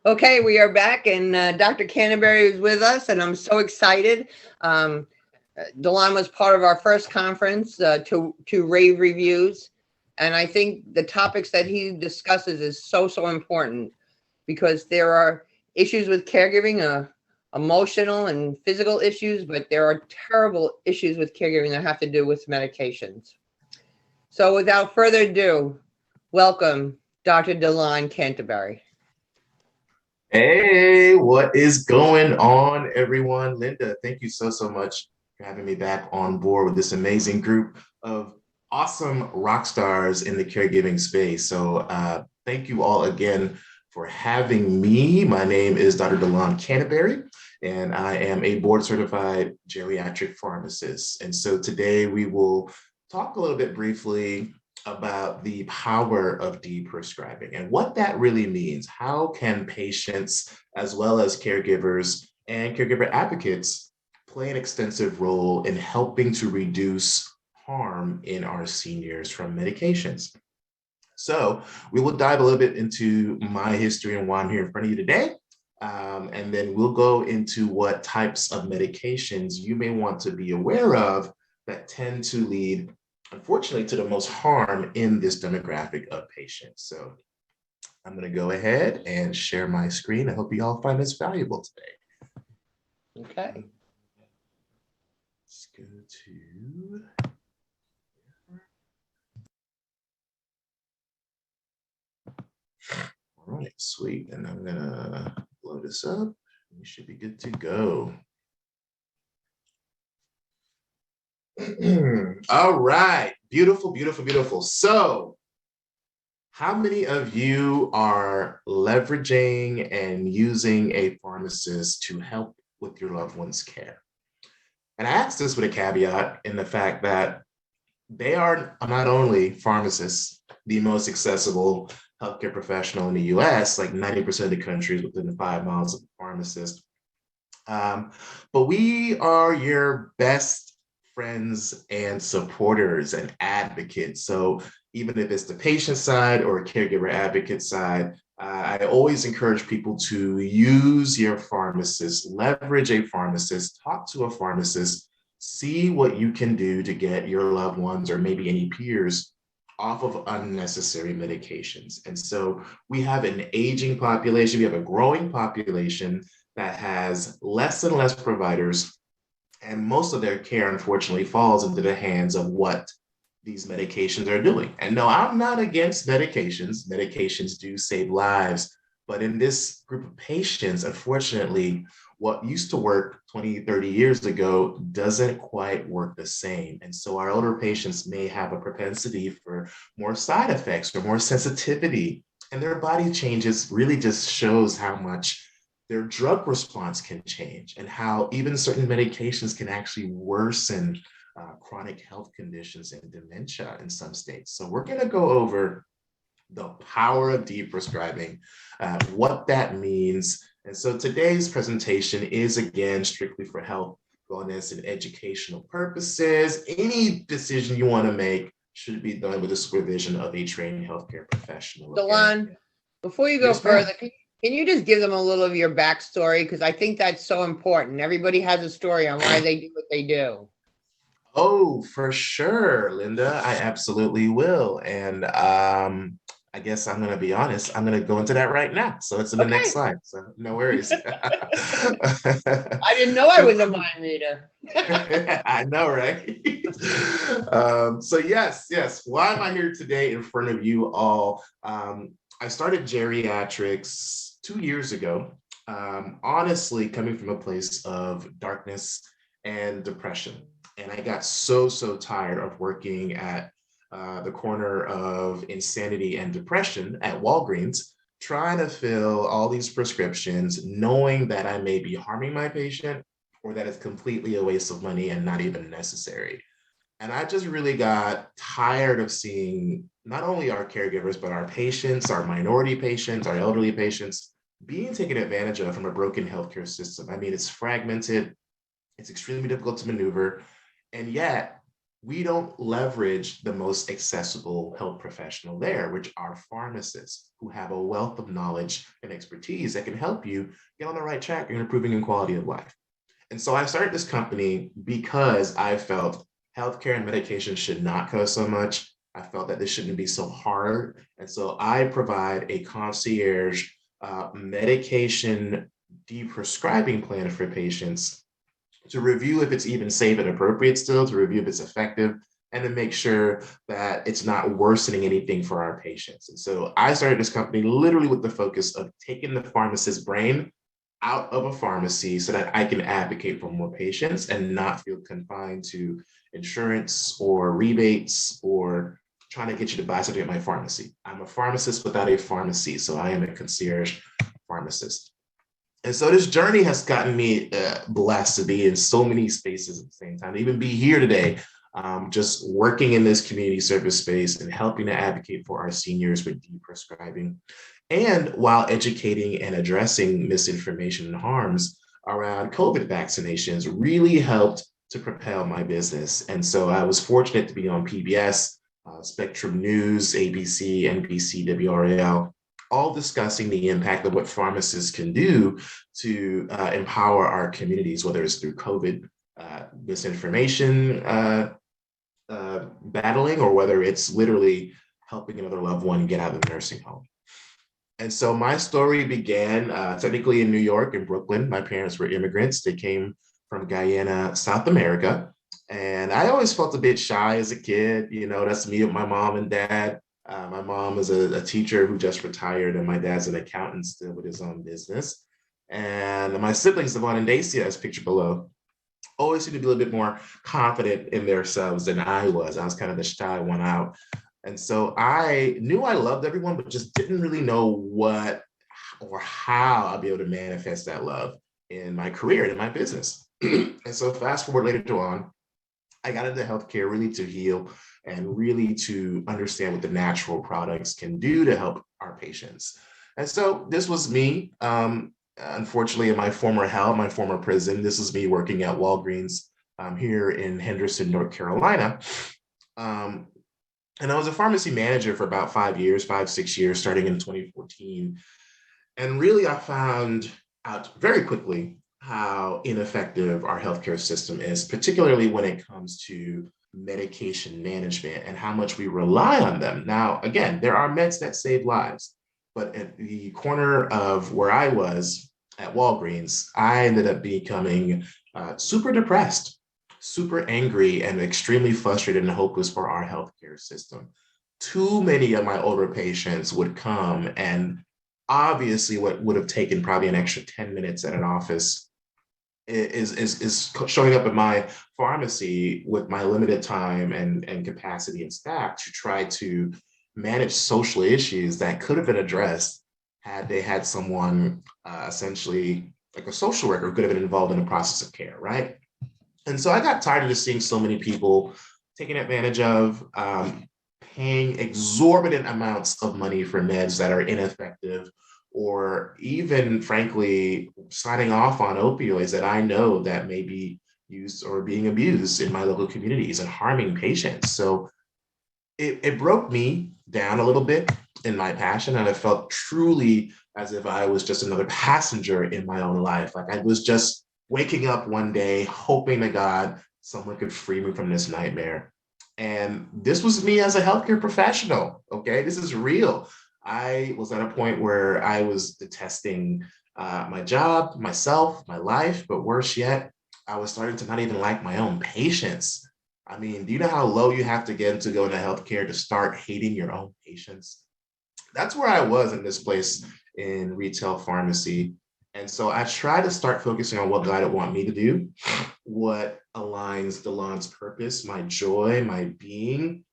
Okay, we are back, and Dr. Canterbury is with us, and I'm so excited. DeLon was part of our first conference to rave reviews, and I think the topics that he discusses is so important because there are issues with caregiving, emotional and physical issues, but there are terrible issues with caregiving that have to do with medications. So without further ado, welcome, Dr. DeLon Canterbury. Hey, what is going on, everyone? Linda, thank you so much for having me back on board with this amazing group of awesome rock stars in the caregiving space. So thank you all again for having me. My name is Dr. DeLon Canterbury, and I am a board certified geriatric pharmacist. And so today we will talk a little bit briefly about the power of deprescribing and what that really means. How can patients, as well as caregivers and caregiver advocates, play an extensive role in helping to reduce harm in our seniors from medications? So we will dive a little bit into my history and why I'm here in front of you today. And then we'll go into what types of medications you may want to be aware of that tend to lead, unfortunately, to the most harm in this demographic of patients. So I'm going to go ahead and share my screen. I hope you all find this valuable today. Okay. Let's go to... All right, sweet. And I'm going to blow this up. We should be good to go. All right, beautiful. So how many of you are leveraging and using a pharmacist to help with your loved one's care? And I ask this with a caveat in the fact that they are not only pharmacists, the most accessible healthcare professional in the US, like 90% of the country is within 5 miles of a pharmacist. But we are your best friends and supporters and advocates. So even if it's the patient side or caregiver advocate side, I always encourage people to use your pharmacist, leverage a pharmacist, talk to a pharmacist, see what you can do to get your loved ones or maybe any peers off of unnecessary medications. And so we have an aging population, we have a growing population that has less and less providers, and most of their care, unfortunately, falls into the hands of what these medications are doing. And no, I'm not against medications. Medications do save lives. But in this group of patients, unfortunately, what used to work 20, 30 years ago doesn't quite work the same. And so our older patients may have a propensity for more side effects or more sensitivity. And their body changes really just shows how much their drug response can change and how even certain medications can actually worsen chronic health conditions and dementia in some states. So we're going to go over the power of deprescribing, what that means. And so today's presentation is, again, strictly for health, wellness, and educational purposes. Any decision you want to make should be done with the supervision of a trained healthcare professional. DeLon, before you go further, can you just give them a little of your backstory? Because I think that's so important. Everybody has a story on why they do what they do. Oh, for sure, Linda. I absolutely will. And I guess I'm going to be honest. I'm going to go into that right now. So it's in the next slide. So no worries. I didn't know I was a mind reader. I know, right? So yes. Why am I here today in front of you all? I started geriatrics 2 years ago, honestly, coming from a place of darkness and depression. And I got so tired of working at the corner of insanity and depression at Walgreens, trying to fill all these prescriptions, knowing that I may be harming my patient or that it's completely a waste of money and not even necessary. And I just really got tired of seeing not only our caregivers, but our patients, our minority patients, our elderly patients being taken advantage of from a broken healthcare system. I mean, it's fragmented, it's extremely difficult to maneuver. And yet we don't leverage the most accessible health professional there, which are pharmacists who have a wealth of knowledge and expertise that can help you get on the right track in improving your quality of life. And so I started this company because I felt healthcare and medication should not cost so much. I felt that this shouldn't be so hard. And so I provide a concierge medication deprescribing plan for patients to review if it's even safe and appropriate still, to review if it's effective, and to make sure that it's not worsening anything for our patients. And so I started this company literally with the focus of taking the pharmacist's brain out of a pharmacy so that I can advocate for more patients and not feel confined to insurance or rebates or trying to get you to buy something at my pharmacy. I'm a pharmacist without a pharmacy, so I am a concierge pharmacist. And so this journey has gotten me blessed to be in so many spaces at the same time, to even be here today, just working in this community service space and helping to advocate for our seniors with deprescribing, and while educating and addressing misinformation and harms around COVID vaccinations really helped to propel my business. And so I was fortunate to be on PBS, Spectrum News, ABC, NBC, WRAL, all discussing the impact of what pharmacists can do to empower our communities, whether it's through COVID misinformation battling, or whether it's literally helping another loved one get out of the nursing home. And so my story began technically in New York, in Brooklyn. My parents were immigrants. They came from Guyana, South America. And I always felt a bit shy as a kid. You know, that's me with my mom and dad. My mom is a teacher who just retired, and my dad's an accountant still with his own business. And my siblings, Devon and Dacia, as pictured below, always seemed to be a little bit more confident in themselves than I was. I was kind of the shy one out. And so I knew I loved everyone, but just didn't really know what or how I'd be able to manifest that love in my career and in my business. And so fast forward later on, I got into healthcare really to heal and really to understand what the natural products can do to help our patients. And so this was me, unfortunately, in my former hell, my former prison. This is me working at Walgreens here in Henderson, North Carolina. And I was a pharmacy manager for about 6 years, starting in 2014. And really, I found out very quickly how ineffective our healthcare system is, particularly when it comes to medication management and how much we rely on them. Now, again, there are meds that save lives, but at the corner of where I was at Walgreens, I ended up becoming super depressed, super angry, and extremely frustrated and hopeless for our healthcare system. Too many of my older patients would come, and obviously what would have taken probably an extra 10 minutes at an office is showing up at my pharmacy with my limited time and capacity and staff to try to manage social issues that could have been addressed had they had someone essentially like a social worker who could have been involved in the process of care, right? And so I got tired of just seeing so many people taken advantage of, paying exorbitant amounts of money for meds that are ineffective, or even, frankly, signing off on opioids that I know that may be used or being abused in my local communities and harming patients. So it broke me down a little bit in my passion, and I felt truly as if I was just another passenger in my own life. Like I was just waking up one day, hoping to God someone could free me from this nightmare. And this was me as a healthcare professional, okay? This is real. I was at a point where I was detesting my job, myself, my life, but worse yet, I was starting to not even like my own patients. I mean, do you know how low you have to get to go into healthcare to start hating your own patients? That's where I was in this place in retail pharmacy. And so I try to start focusing on what God would want me to do, what aligns DeLon's purpose, my joy, my being,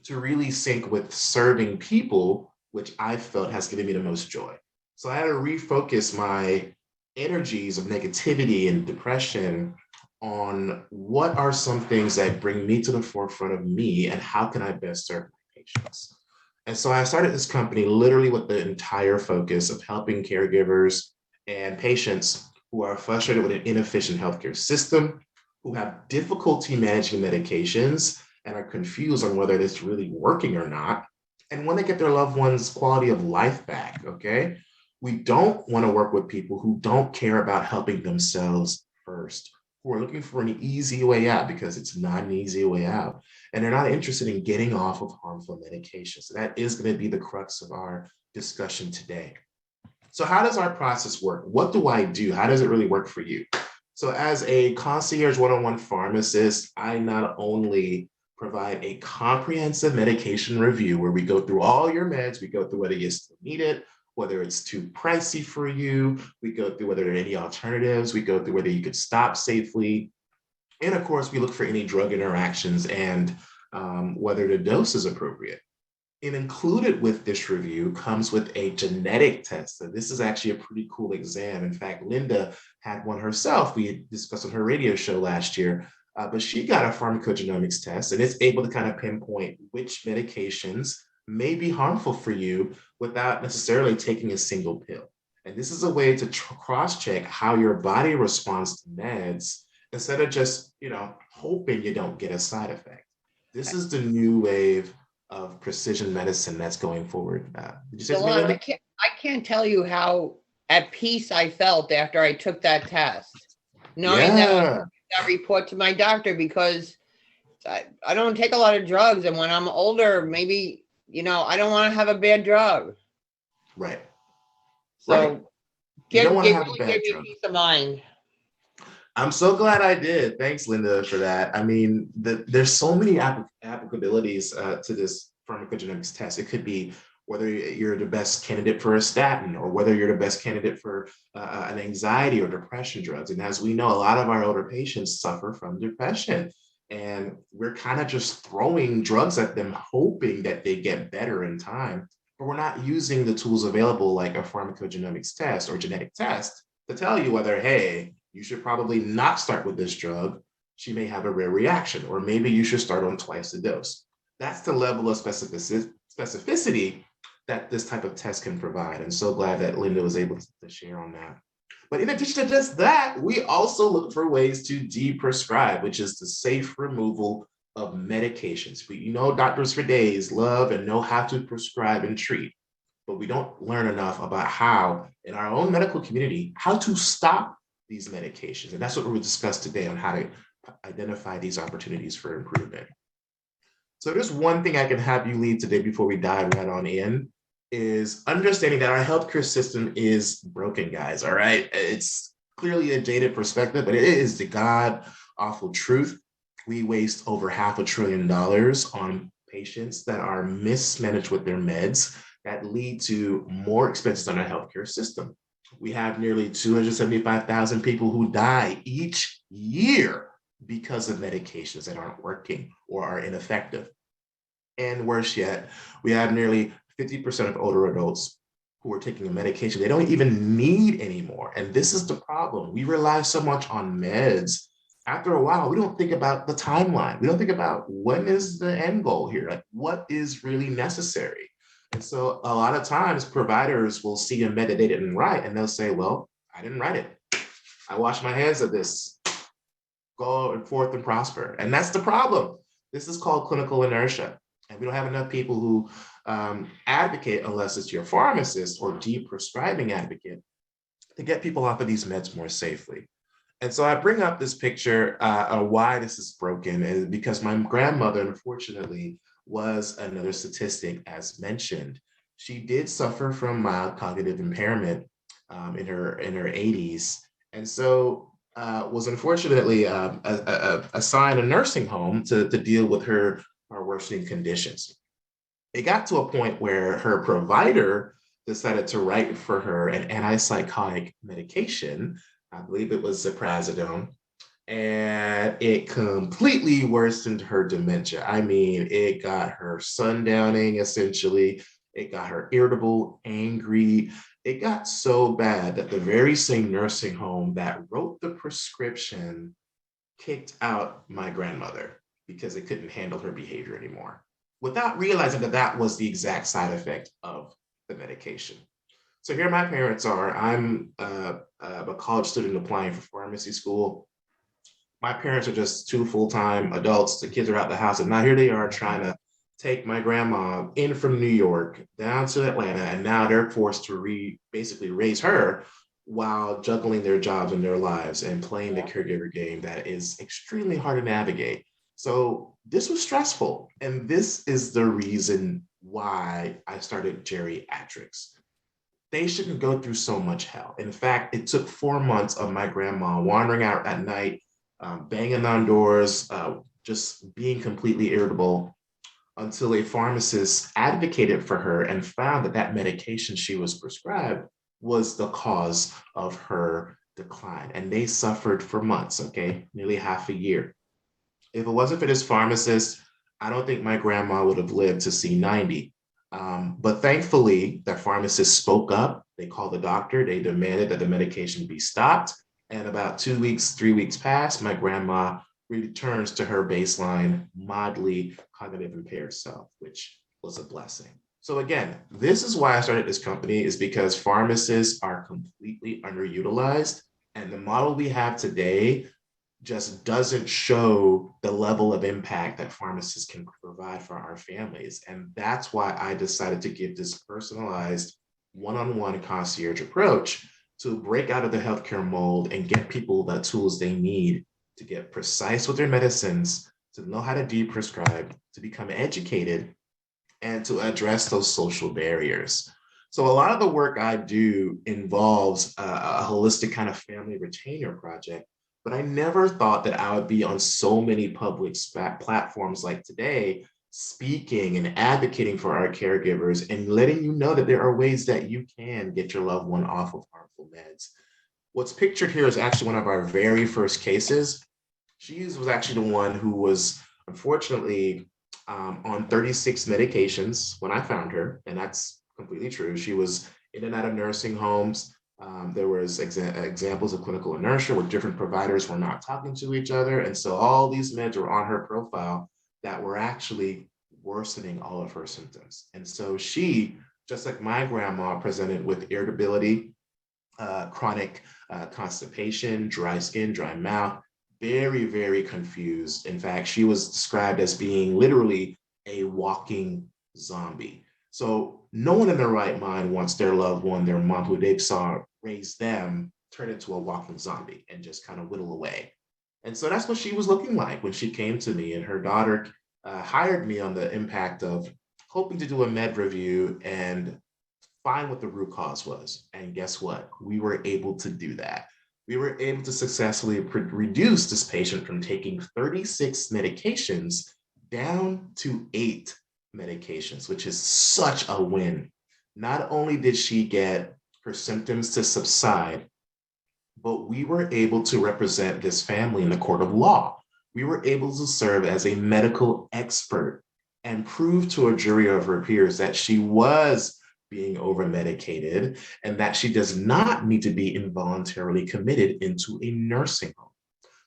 to really sync with serving people, which I felt has given me the most joy. So I had to refocus my energies of negativity and depression on what are some things that bring me to the forefront of me and how can I best serve my patients. And so I started this company literally with the entire focus of helping caregivers and patients who are frustrated with an inefficient healthcare system, who have difficulty managing medications and are confused on whether it's really working or not, and want to get their loved one's quality of life back, okay? We don't want to work with people who don't care about helping themselves first, who are looking for an easy way out because it's not an easy way out. And they're not interested in getting off of harmful medications. So that is going to be the crux of our discussion today. So how does our process work? What do I do? How does it really work for you? So as a concierge one-on-one pharmacist, I not only provide a comprehensive medication review where we go through all your meds, we go through whether you still need it, whether it's too pricey for you, we go through whether there are any alternatives, we go through whether you could stop safely, and of course, we look for any drug interactions and whether the dose is appropriate. And included with this review comes with a genetic test. So this is actually a pretty cool exam. In fact, Linda had one herself. We had discussed on her radio show last year, but she got a pharmacogenomics test and it's able to kind of pinpoint which medications may be harmful for you without necessarily taking a single pill. And this is a way to cross-check how your body responds to meds instead of just, hoping you don't get a side effect. This is the new wave of precision medicine that's going forward. Did you say something, DeLon, Linda? I can't tell you how at peace I felt after I took that test, knowing that I Yeah, that report to my doctor, because I don't take a lot of drugs, and when I'm older, maybe I don't want to have a bad drug. right, right. So You don't want to it have a really bad gave me drug. peace of mind. I'm so glad I did. Thanks, Linda, for that. I mean, there's so many applicabilities to this pharmacogenomics test. It could be whether you're the best candidate for a statin or whether you're the best candidate for an anxiety or depression drugs. And as we know, a lot of our older patients suffer from depression. And we're kind of just throwing drugs at them, hoping that they get better in time. But we're not using the tools available like a pharmacogenomics test or genetic test to tell you whether, hey, you should probably not start with this drug. She may have a rare reaction, or maybe you should start on twice the dose. That's the level of specificity that this type of test can provide. And so glad that Linda was able to share on that. But in addition to just that, we also look for ways to deprescribe, which is the safe removal of medications. Doctors for days love and know how to prescribe and treat, but we don't learn enough about how, in our own medical community, how to stop these medications. And that's what we'll discuss today on how to identify these opportunities for improvement. So there's one thing I can have you lead today before we dive right on in, is understanding that our healthcare system is broken, guys, all right? It's clearly a jaded perspective, but it is the God awful truth. We waste over $500 billion on patients that are mismanaged with their meds that lead to more expenses on our healthcare system. We have nearly 275,000 people who die each year because of medications that aren't working or are ineffective. And worse yet, we have nearly 50% of older adults who are taking a medication they don't even need anymore. And this is the problem. We rely so much on meds. After a while, we don't think about the timeline. We don't think about when is the end goal here? Like, what is really necessary? And so a lot of times providers will see a med that they didn't write and they'll say, well, I didn't write it. I wash my hands of this. Go forth and prosper. And that's the problem. This is called clinical inertia. And we don't have enough people who advocate, unless it's your pharmacist or Deprescribing advocate, to get people off of these meds more safely. And so I bring up this picture why this is broken, is because my grandmother, unfortunately, was another statistic, as mentioned. She did suffer from mild cognitive impairment in her 80s, and so was unfortunately assigned a nursing home to deal with her worsening conditions. It got to a point where her provider decided to write for her an antipsychotic medication. I believe it was ziprasidone, and it completely worsened her dementia. I mean, it got her sundowning, essentially. It got her irritable, angry. It got so bad that the very same nursing home that wrote the prescription kicked out my grandmother because it couldn't handle her behavior anymore, without realizing that that was the exact side effect of the medication. So here my parents are. I'm a college student applying for pharmacy school. my parents are just two full-time adults. The kids are out the house, and now here they are trying to take my grandma in from New York down to Atlanta, and now they're forced to basically raise her while juggling their jobs and their lives and playing the caregiver game that is extremely hard to navigate. So this was stressful, and this is the reason why I started Geriatrics. They shouldn't go through so much hell. In fact, it took 4 months of my grandma wandering out at night, banging on doors, just being completely irritable, until a pharmacist advocated for her and found that that medication she was prescribed was the cause of her decline. And they suffered for months, okay, nearly half a year. If it wasn't for this pharmacist, I don't think my grandma would have lived to see 90. But thankfully, the pharmacist spoke up. They called the doctor. They demanded that the medication be stopped. And about 2 weeks, 3 weeks passed, my grandma returns to her baseline, mildly cognitive impaired self, which was a blessing. So again, this is why I started this company, is because pharmacists are completely underutilized. And the model we have today just doesn't show the level of impact that pharmacists can provide for our families. And that's why I decided to give this personalized one-on-one concierge approach to break out of the healthcare mold and get people the tools they need to get precise with their medicines, to know how to deprescribe, to become educated, and to address those social barriers. So a lot of the work I do involves a holistic kind of family retainer project, but I never thought that I would be on so many public platforms like today, speaking and advocating for our caregivers and letting you know that there are ways that you can get your loved one off of harmful meds. What's pictured here is actually one of our very first cases. She was actually the one who was unfortunately on 36 medications when I found her, and that's completely true. She was in and out of nursing homes. There was examples of clinical inertia where different providers were not talking to each other. And so all these meds were on her profile that were actually worsening all of her symptoms. And so she, just like my grandma, presented with irritability, chronic constipation, dry skin, dry mouth, very, very confused. In fact, she was described as being literally a walking zombie. So no one in their right mind wants their loved one, their mom, who they saw raise them, turn into a walking zombie and just kind of whittle away. And so that's what she was looking like when she came to me, and her daughter hired me on the impact of hoping to do a med review and find what the root cause was. And guess what? We were able to do that. We were able to successfully reduce this patient from taking 36 medications down to 8 medications, which is such a win. Not only did she get her symptoms to subside, but we were able to represent this family in the court of law. We were able to serve as a medical expert and prove to a jury of her peers that she was being over-medicated and that she does not need to be involuntarily committed into a nursing home.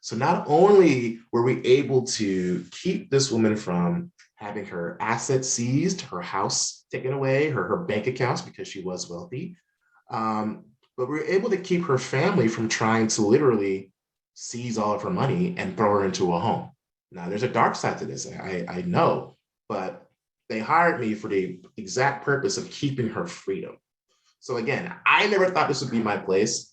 So not only were we able to keep this woman from having her assets seized, her house taken away, her bank accounts because she was wealthy, but we were able to keep her family from trying to literally seize all of her money and throw her into a home. Now, there's a dark side to this, I know, but they hired me for the exact purpose of keeping her freedom. So again, I never thought this would be my place,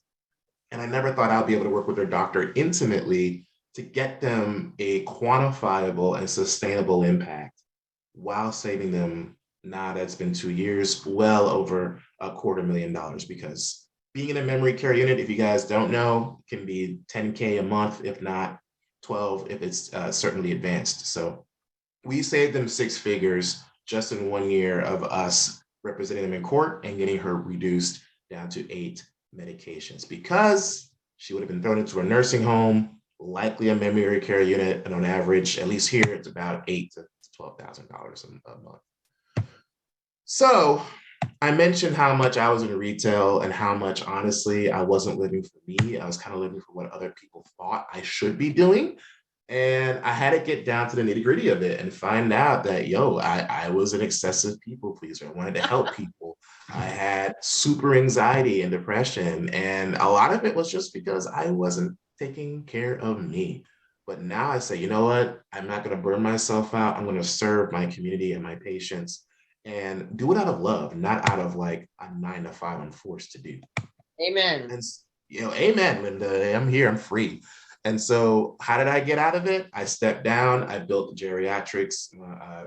and I never thought I'd be able to work with their doctor intimately to get them a quantifiable and sustainable impact while saving them, now that's been 2 years, well over $250,000, because being in a memory care unit, if you guys don't know, can be $10K a month, if not 12, if it's certainly advanced. So we saved them 6 figures just in 1 year of us representing them in court and getting her reduced down to 8 medications, because she would have been thrown into a nursing home, likely a memory care unit, and on average, at least here, it's about $8,000 to $12,000 a month. So I mentioned how much I was in retail and how much, honestly, I wasn't living for me. I was kind of living for what other people thought I should be doing. And I had to get down to the nitty gritty of it and find out that, I was an excessive people pleaser. I wanted to help people. I had super anxiety and depression. And a lot of it was just because I wasn't taking care of me. But now I say, you know what? I'm not going to burn myself out. I'm going to serve my community and my patients and do it out of love, not out of like a 9 to 5 I'm forced to do. Amen. And, amen, Linda. I'm here. I'm free. And so how did I get out of it? I stepped down. I built GeriatRx,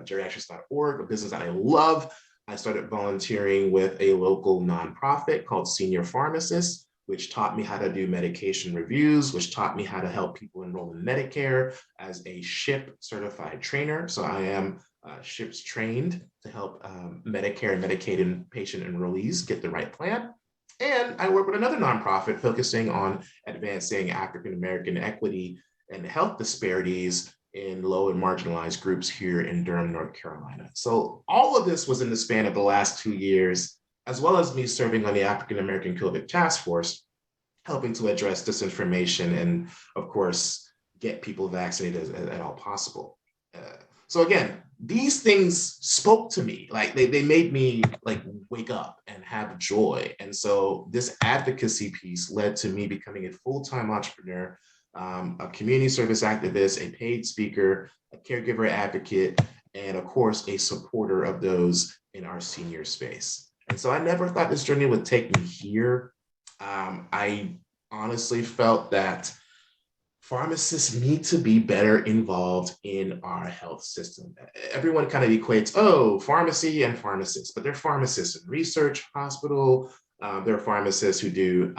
GeriatrX.org, a business that I love. I started volunteering with a local nonprofit called Senior Pharmacists, which taught me how to do medication reviews, which taught me how to help people enroll in Medicare as a SHIP certified trainer. So I am SHIPS trained to help Medicare and Medicaid patient enrollees get the right plan. And I work with another nonprofit focusing on advancing African-American equity and health disparities in low and marginalized groups here in Durham, North Carolina. So all of this was in the span of the last 2 years, as well as me serving on the African-American COVID Task Force, helping to address disinformation and, of course, get people vaccinated at all possible. So again, these things spoke to me, like they made me like wake up and have joy. And so this advocacy piece led to me becoming a full-time entrepreneur, a community service activist, a paid speaker, a caregiver advocate, and of course, a supporter of those in our senior space. And so I never thought this journey would take me here. I honestly felt that pharmacists need to be better involved in our health system. Everyone kind of equates, oh, pharmacy and pharmacists, but they're pharmacists in research, hospital. There are pharmacists who do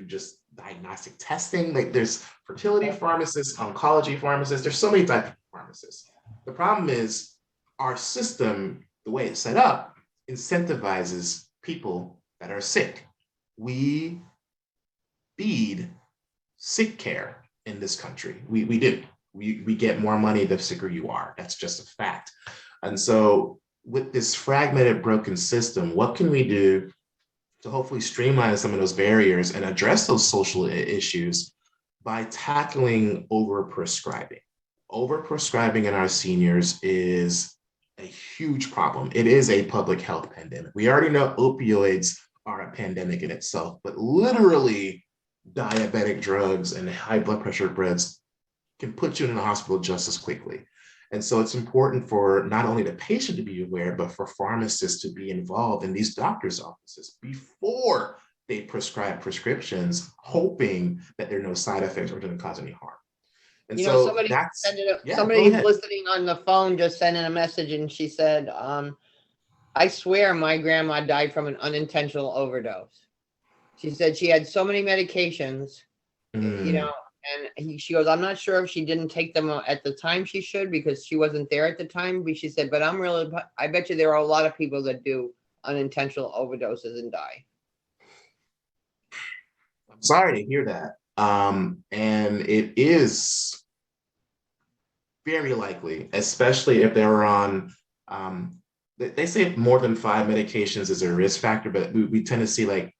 just diagnostic testing. Like there's fertility pharmacists, oncology pharmacists. There's so many types of pharmacists. The problem is our system, the way it's set up, incentivizes people that are sick. We feed sick care in this country. We do. We get more money the sicker you are. That's just a fact. And so with this fragmented, broken system, what can we do to hopefully streamline some of those barriers and address those social issues by tackling overprescribing? Overprescribing in our seniors is a huge problem. It is a public health pandemic. We already know opioids are a pandemic in itself, but literally diabetic drugs and high blood pressure meds can put you in the hospital just as quickly. And so it's important for not only the patient to be aware, but for pharmacists to be involved in these doctors' offices before they prescribe prescriptions, hoping that there are no side effects or doesn't cause any harm. And so somebody's listening on the phone just sent in a message, and she said, I swear my grandma died from an unintentional overdose. She said she had so many medications, and she goes, I'm not sure if she didn't take them at the time she should because she wasn't there at the time. But she said, but I bet you there are a lot of people that do unintentional overdoses and die. I'm sorry to hear that. And it is very likely, especially if they're on, they say more than 5 medications is a risk factor, but we tend to see like,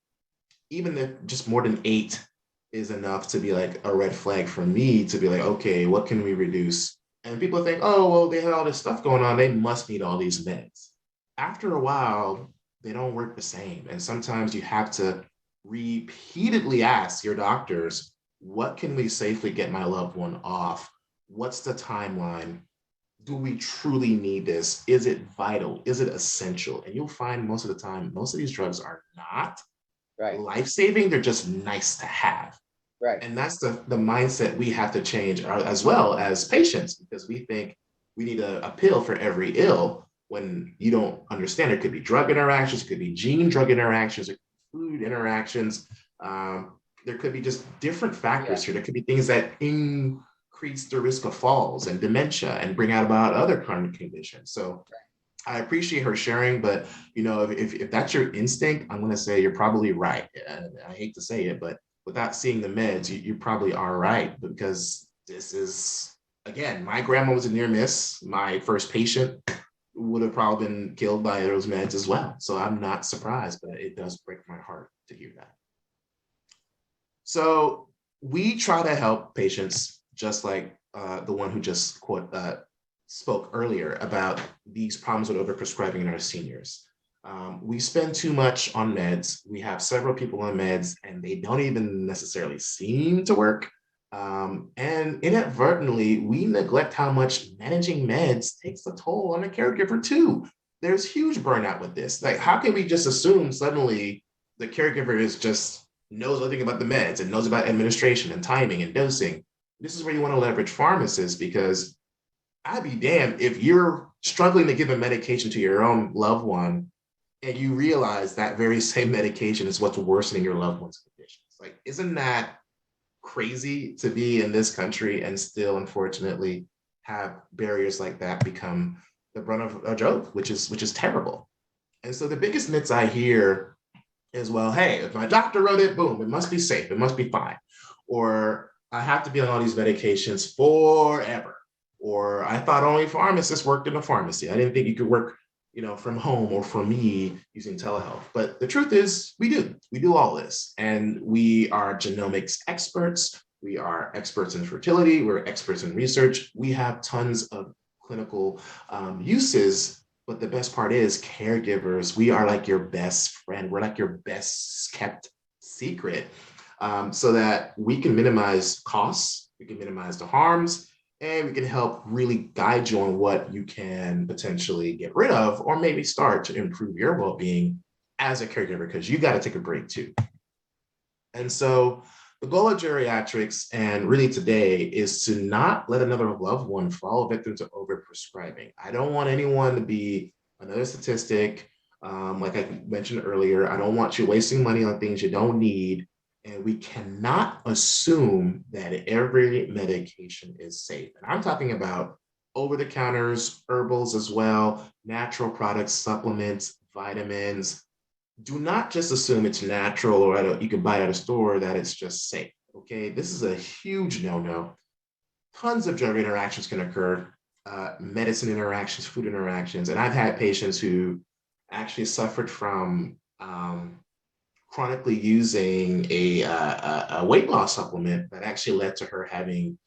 even if just more than 8 is enough to be like a red flag for me to be like, okay, what can we reduce? And people think, oh, well, they had all this stuff going on. They must need all these meds. After a while, they don't work the same. And sometimes you have to repeatedly ask your doctors, what can we safely get my loved one off? What's the timeline? Do we truly need this? Is it vital? Is it essential? And you'll find most of the time, most of these drugs are not life-saving. They're just nice to have. Right. And that's the mindset we have to change as well as patients, because we think we need a pill for every ill when you don't understand. It could be drug interactions, it could be gene drug interactions, it could be food interactions. There could be just different factors here. There could be things that increase the risk of falls and dementia and bring out about other chronic conditions. So I appreciate her sharing, but if that's your instinct, I'm going to say you're probably right. I hate to say it, but without seeing the meds, you probably are right, because this is, again, my grandma was a near miss. My first patient would have probably been killed by those meds as well. So I'm not surprised, but it does break my heart to hear that. So we try to help patients just like the one who just spoke earlier about these problems with overprescribing in our seniors. We spend too much on meds. We have several people on meds and they don't even necessarily seem to work. And inadvertently, we neglect how much managing meds takes a toll on a caregiver too. There's huge burnout with this. Like, how can we just assume suddenly the caregiver is just knows everything about the meds and knows about administration and timing and dosing? This is where you want to leverage pharmacists, because I'd be damned if you're struggling to give a medication to your own loved one and you realize that very same medication is what's worsening your loved one's conditions. Like, isn't that crazy to be in this country and still, unfortunately, have barriers like that become the brunt of a joke, which is terrible. And so the biggest myths I hear is, well, hey, if my doctor wrote it, boom, it must be safe, it must be fine. Or I have to be on all these medications forever. Or I thought only pharmacists worked in a pharmacy. I didn't think you could work, from home or from me using telehealth. But the truth is we do all this. And we are genomics experts. We are experts in fertility. We're experts in research. We have tons of clinical uses. But the best part is caregivers, we are like your best friend. We're like your best kept secret, so that we can minimize costs, we can minimize the harms, and we can help really guide you on what you can potentially get rid of or maybe start to improve your well-being as a caregiver, because you got to take a break too. And so the goal of geriatrics, and really today, is to not let another loved one fall victim to overprescribing. I don't want anyone to be another statistic. Like I mentioned earlier, I don't want you wasting money on things you don't need. And we cannot assume that every medication is safe. And I'm talking about over-the-counters, herbals as well, natural products, supplements, vitamins. Do not just assume it's natural or you can buy it at a store that it's just safe, okay? This is a huge no-no. Tons of drug interactions can occur, medicine interactions, food interactions. And I've had patients who actually suffered from chronically using a weight loss supplement that actually led to her having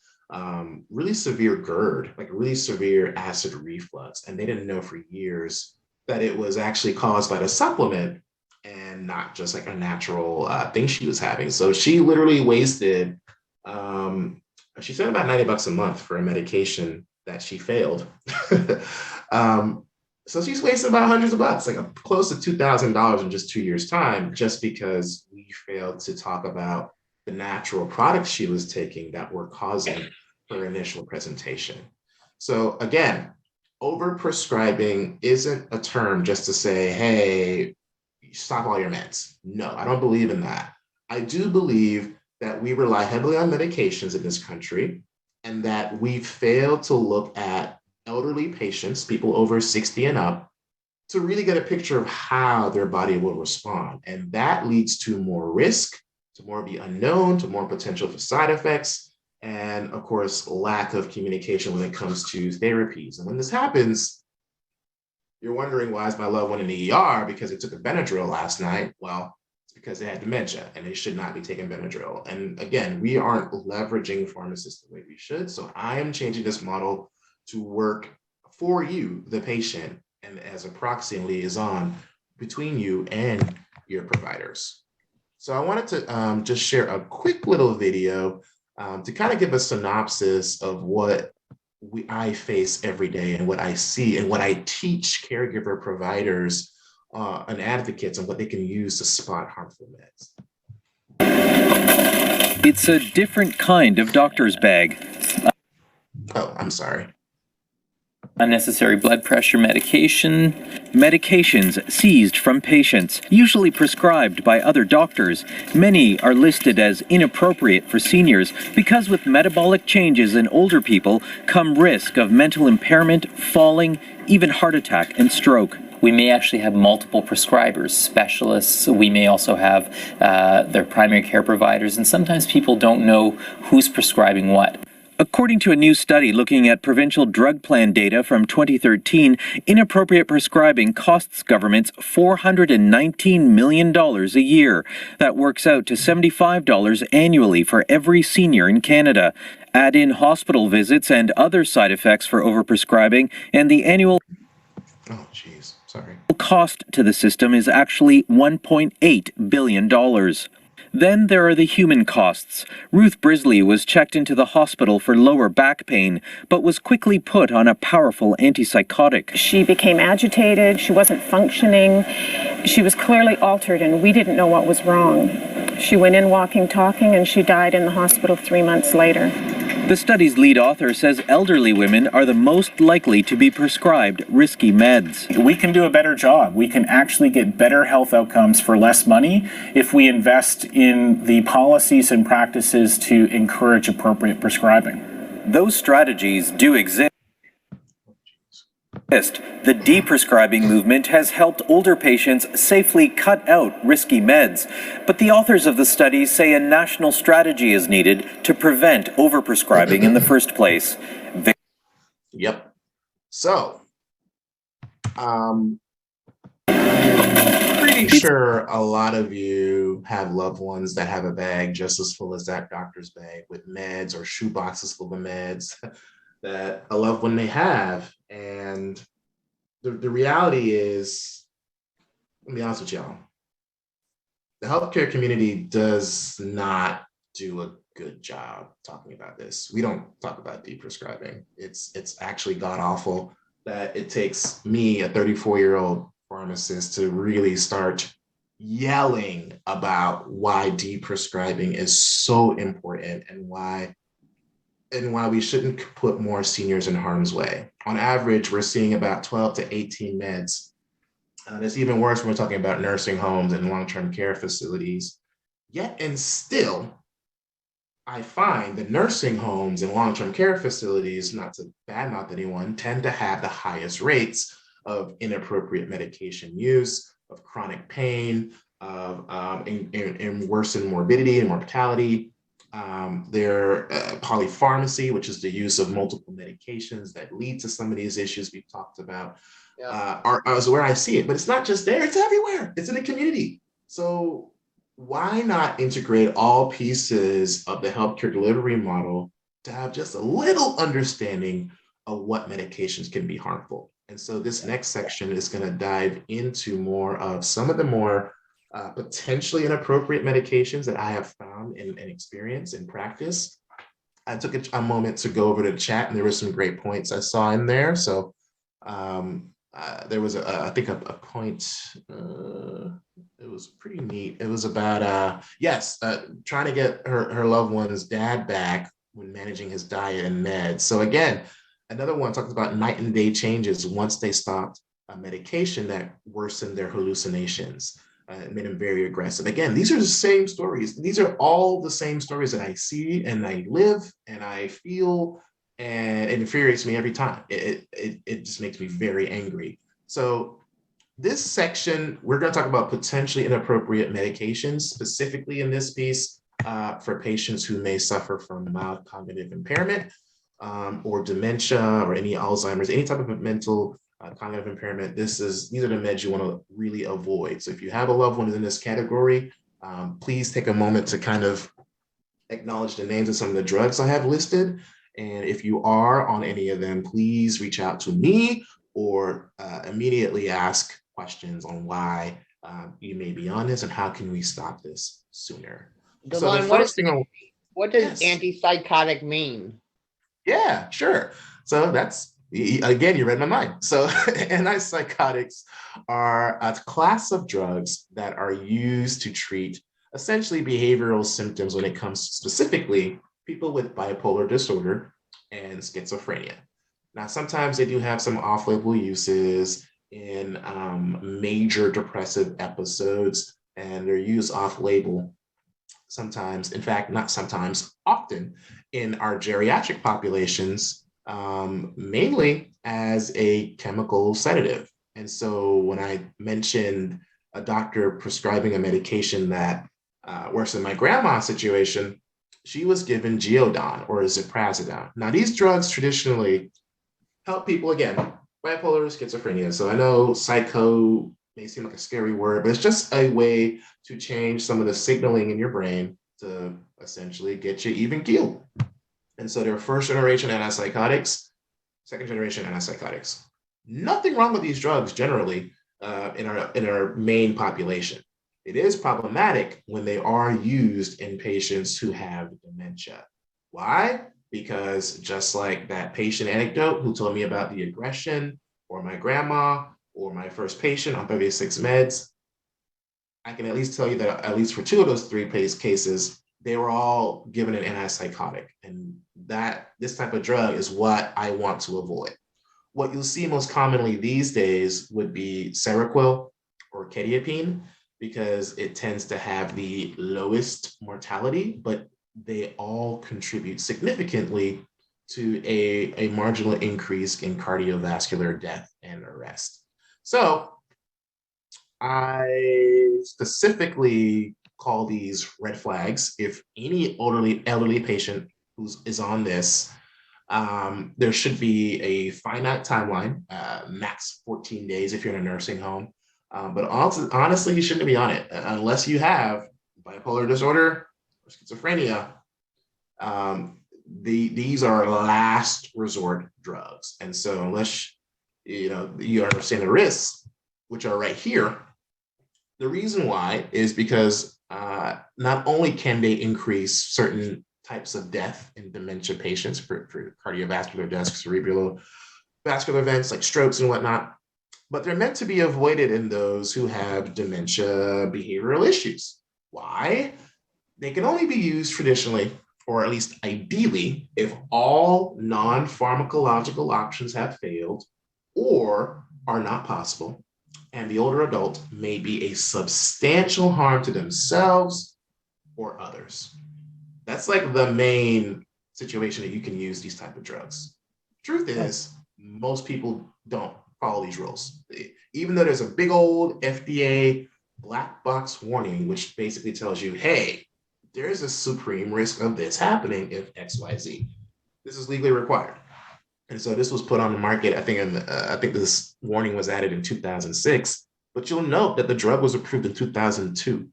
really severe GERD, like really severe acid reflux. And they didn't know for years that it was actually caused by the supplement and not just like a natural thing she was having. So she literally wasted, she spent about $90 a month for a medication that she failed. So she's wasting about hundreds of bucks, like close to $2,000 in just 2 years' time, just because we failed to talk about the natural products she was taking that were causing her initial presentation. So again, overprescribing isn't a term just to say, hey, stop all your meds. No, I don't believe in that. I do believe that we rely heavily on medications in this country, and that we failed to look at elderly patients, people over 60 and up, to really get a picture of how their body will respond. And that leads to more risk, to more of the unknown, to more potential for side effects, and of course, lack of communication when it comes to therapies. And when this happens, you're wondering, why is my loved one in the ER because they took a Benadryl last night? Well, it's because they had dementia and they should not be taking Benadryl. And again, we aren't leveraging pharmacists the way we should. So I am changing this model to work for you, the patient, and as a proxy and liaison between you and your providers. So I wanted to just share a quick little video to kind of give a synopsis of what I face every day and what I see and what I teach caregiver providers and advocates on what they can use to spot harmful meds. It's a different kind of doctor's bag. Oh, I'm sorry. Unnecessary blood pressure medication. Medications seized from patients, usually prescribed by other doctors. Many are listed as inappropriate for seniors because with metabolic changes in older people come risk of mental impairment, falling, even heart attack and stroke. We may actually have multiple prescribers, specialists. We may also have their primary care providers, and sometimes people don't know who's prescribing what. According to a new study looking at provincial drug plan data from 2013, inappropriate prescribing costs governments $419 million a year. That works out to $75 annually for every senior in Canada. Add in hospital visits and other side effects for overprescribing, and the annual cost to the system is actually $1.8 billion. Then there are the human costs. Ruth Brisley was checked into the hospital for lower back pain, but was quickly put on a powerful antipsychotic. She became agitated, she wasn't functioning, she was clearly altered, and we didn't know what was wrong. She went in walking, talking, and she died in the hospital 3 months later. The study's lead author says elderly women are the most likely to be prescribed risky meds. We can do a better job. We can actually get better health outcomes for less money if we invest in the policies and practices to encourage appropriate prescribing. Those strategies do exist. The deprescribing movement has helped older patients safely cut out risky meds, but the authors of the study say a national strategy is needed to prevent overprescribing in the first place. Yep. So, pretty sure a lot of you have loved ones that have a bag just as full as that doctor's bag with meds, or shoe boxes full of meds that a loved one may have. And the reality is, let me be honest with y'all, the healthcare community does not do a good job talking about this. We don't talk about deprescribing. It's actually god awful that it takes me, a 34-year-old pharmacist, to really start yelling about why deprescribing is so important and why we shouldn't put more seniors in harm's way. On average, we're seeing about 12 to 18 meds. It's even worse when we're talking about nursing homes and long-term care facilities. Yet and still, I find the nursing homes and long-term care facilities, not to badmouth anyone, tend to have the highest rates of inappropriate medication use, of chronic pain, of and worsened morbidity and mortality. Their polypharmacy, which is the use of multiple medications that lead to some of these issues we've talked about, is where I see it. But it's not just there, it's everywhere. It's in the community. So why not integrate all pieces of the healthcare delivery model to have just a little understanding of what medications can be harmful? And so this next section is going to dive into more of some of the more potentially inappropriate medications that I have found and experience in practice. I took a moment to go over to the chat, and there were some great points I saw in there. So there was, I think, a point, it was pretty neat. It was about, trying to get her loved one's dad back when managing his diet and meds. So again, another one talks about night and day changes once they stopped a medication that worsened their hallucinations. It made him very aggressive. Again, these are the same stories. These are all the same stories that I see and I live and I feel, and it infuriates me every time. It just makes me very angry. So this section, we're going to talk about potentially inappropriate medications, specifically in this piece for patients who may suffer from mild cognitive impairment or dementia or any Alzheimer's, any type of mental cognitive impairment. These are the meds you want to really avoid. So if you have a loved one in this category, please take a moment to kind of acknowledge the names of some of the drugs I have listed. And if you are on any of them, please reach out to me or immediately ask questions on why you may be on this and how can we stop this sooner. DeLon, what does antipsychotic mean? Yeah, sure. So that's, again, you read my mind. So antipsychotics are a class of drugs that are used to treat essentially behavioral symptoms when it comes specifically people with bipolar disorder and schizophrenia. Now, sometimes they do have some off-label uses in major depressive episodes, and they're used off-label sometimes, in fact, not sometimes, often in our geriatric populations, mainly as a chemical sedative. And so when I mentioned a doctor prescribing a medication that works in my grandma's situation, she was given Geodon or Ziprasidone. Now, these drugs traditionally help people, again, bipolar, schizophrenia. So I know psycho may seem like a scary word, but it's just a way to change some of the signaling in your brain to essentially get you even keeled. And so they're first generation antipsychotics, second generation antipsychotics. Nothing wrong with these drugs generally in our main population. It is problematic when they are used in patients who have dementia. Why? Because just like that patient anecdote who told me about the aggression, or my grandma, or my first patient on 36 meds, I can at least tell you that at least for 2 of those 3 cases, they were all given an antipsychotic. And this type of drug is what I want to avoid. What you'll see most commonly these days would be Seroquel or Quetiapine, because it tends to have the lowest mortality, but they all contribute significantly to a marginal increase in cardiovascular death and arrest. So I specifically call these red flags. If any elderly patient is on this, there should be a finite timeline, max 14 days if you're in a nursing home. But honestly, you shouldn't be on it unless you have bipolar disorder or schizophrenia. These are last resort drugs. And so unless you understand the risks, which are right here, the reason why is because not only can they increase certain types of death in dementia patients for cardiovascular deaths, cerebral vascular events like strokes and whatnot, but they're meant to be avoided in those who have dementia behavioral issues. Why? They can only be used traditionally, or at least ideally, if all non-pharmacological options have failed or are not possible, and the older adult may be a substantial harm to themselves or others. That's like the main situation that you can use these type of drugs. Truth is, most people don't follow these rules. Even though there's a big old FDA black box warning, which basically tells you, hey, there's a supreme risk of this happening if XYZ. This is legally required. And so this was put on the market, I think this warning was added in 2006, but you'll note that the drug was approved in 2002.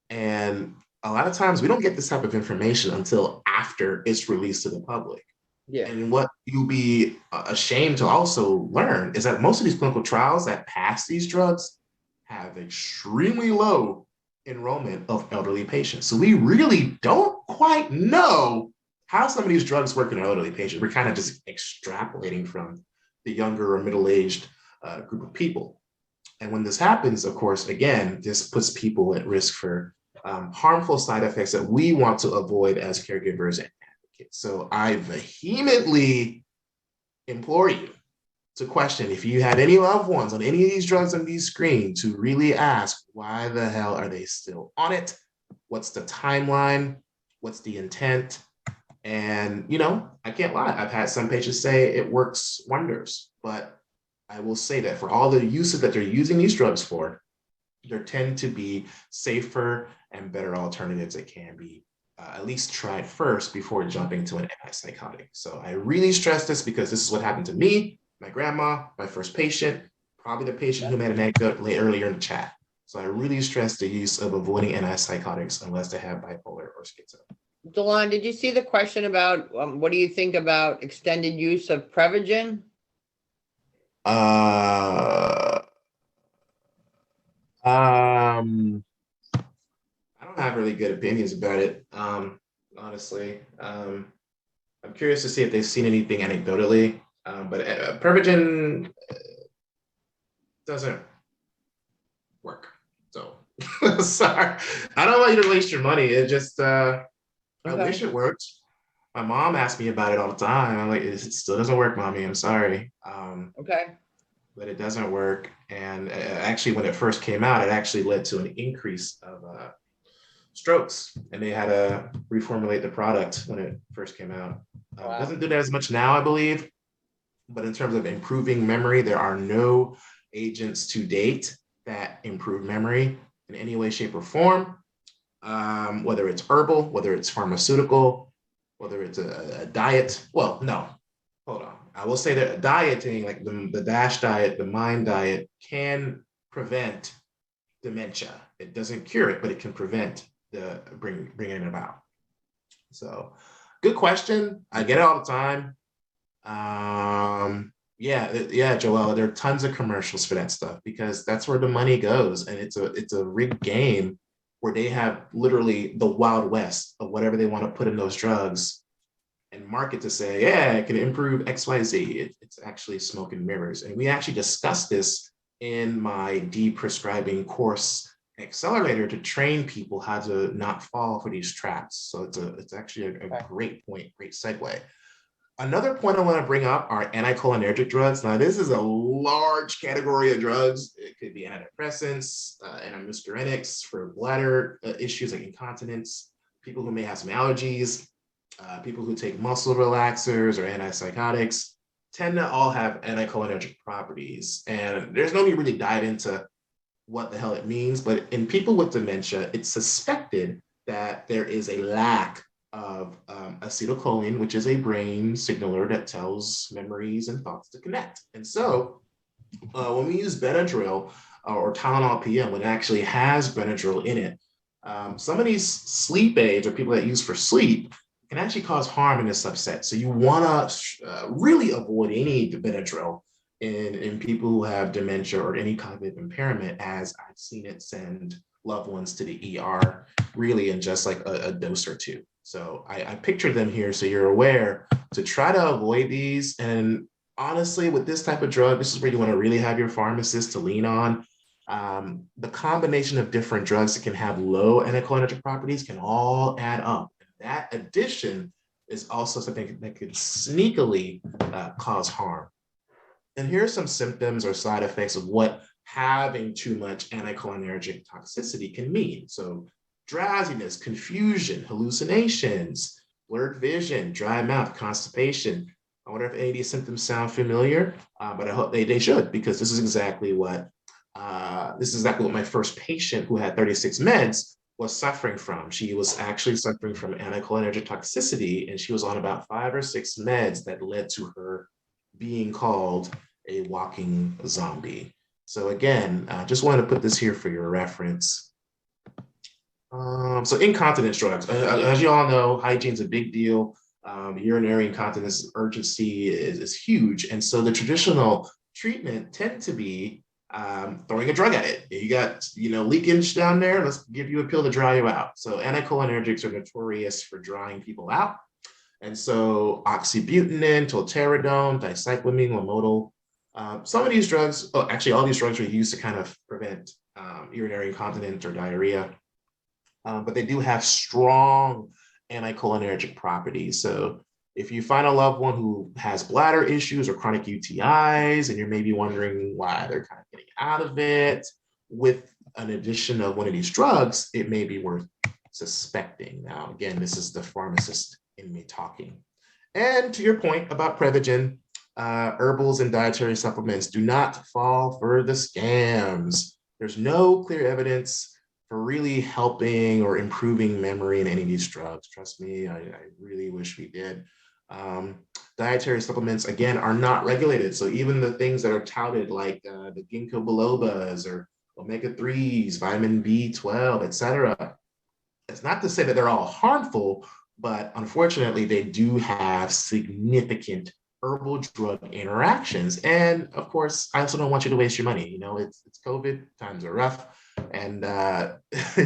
And a lot of times we don't get this type of information until after it's released to the public. Yeah. And what you'll be ashamed to also learn is that most of these clinical trials that pass these drugs have extremely low enrollment of elderly patients. So we really don't quite know how some of these drugs work in an elderly patient. We're kind of just extrapolating from the younger or middle-aged group of people. And when this happens, of course, again, this puts people at risk for harmful side effects that we want to avoid as caregivers and advocates. So I vehemently implore you to question, if you have any loved ones on any of these drugs on these screens, to really ask, why the hell are they still on it? What's the timeline? What's the intent? And, I can't lie. I've had some patients say it works wonders, but I will say that for all the uses that they're using these drugs for, there tend to be safer and better alternatives that can be at least tried first before jumping to an antipsychotic. So I really stress this because this is what happened to me, my grandma, my first patient, probably the patient who made an anecdote earlier in the chat. So I really stress the use of avoiding antipsychotics unless they have bipolar or schizo. DeLon, did you see the question about what do you think about extended use of Prevagen? I don't have really good opinions about it, honestly. I'm curious to see if they've seen anything anecdotally, but Prevagen doesn't work. So sorry, I don't want you to waste your money. It just, I wish it worked. My mom asked me about it all the time. I'm like, it still doesn't work, mommy. I'm sorry. But it doesn't work. And actually, when it first came out, it actually led to an increase of strokes. And they had to reformulate the product when it first came out. It doesn't do that as much now, I believe. But in terms of improving memory, there are no agents to date that improve memory in any way, shape, or form. Whether it's herbal, whether it's pharmaceutical, whether it's a diet. Well, no, hold on. I will say that dieting, like the DASH diet, the MIND diet, can prevent dementia. It doesn't cure it, but it can prevent bringing it about. So, good question. I get it all the time. Yeah, Joelle, there are tons of commercials for that stuff because that's where the money goes. And it's a rigged game where they have literally the Wild West of whatever they want to put in those drugs and market to say, yeah, it can improve XYZ. It's actually smoke and mirrors. And we actually discussed this in my Deprescribing course accelerator to train people how to not fall for these traps. So it's actually a great point, great segue. Another point I want to bring up are anticholinergic drugs. Now, this is a large category of drugs. It could be antidepressants, antimuscarinics for bladder issues like incontinence, people who may have some allergies, people who take muscle relaxers or antipsychotics tend to all have anticholinergic properties. And there's no need to really dive into what the hell it means, but in people with dementia, it's suspected that there is a lack of acetylcholine, which is a brain signaler that tells memories and thoughts to connect. And so when we use Benadryl or Tylenol PM, when it actually has Benadryl in it, some of these sleep aids or people that use for sleep can actually cause harm in this subset. So you want to really avoid any Benadryl in people who have dementia or any cognitive impairment, as I've seen it send loved ones to the ER really in just like a dose or two. So I pictured them here so you're aware to try to avoid these. And honestly, with this type of drug, this is where you want to really have your pharmacist to lean on. The combination of different drugs that can have low anticholinergic properties can all add up. That addition is also something that could sneakily cause harm. And here are some symptoms or side effects of what having too much anticholinergic toxicity can mean. So drowsiness, confusion, hallucinations, blurred vision, dry mouth, constipation. I wonder if any of these symptoms sound familiar, but I hope they should, because this is exactly what my first patient who had 36 meds was suffering from. She was actually suffering from anticholinergic toxicity, and she was on about 5 or 6 meds that led to her being called a walking zombie. So again, I just wanted to put this here for your reference. So incontinence drugs, as you all know, hygiene is a big deal. Urinary incontinence urgency is huge. And so the traditional treatment tend to be throwing a drug at it. You got, leakage down there, let's give you a pill to dry you out. So anticholinergics are notorious for drying people out. And so oxybutynin, tolterodone, dicyclamine, Lomotil, some of these drugs, actually all these drugs are used to kind of prevent urinary incontinence or diarrhea, but they do have strong anticholinergic properties. So if you find a loved one who has bladder issues or chronic UTIs, and you're maybe wondering why they're kind of getting out of it, with an addition of one of these drugs, it may be worth suspecting. Now, again, this is the pharmacist in me talking. And to your point about Prevagen, herbals and dietary supplements do not fall for the scams. There's no clear evidence for really helping or improving memory in any of these drugs. Trust me, I really wish we did. Dietary supplements, again, are not regulated. So even the things that are touted like the ginkgo bilobas or omega-3s, vitamin B12, etc. It's not to say that they're all harmful, but unfortunately, they do have significant herbal drug interactions. And of course, I also don't want you to waste your money. It's COVID, times are rough, and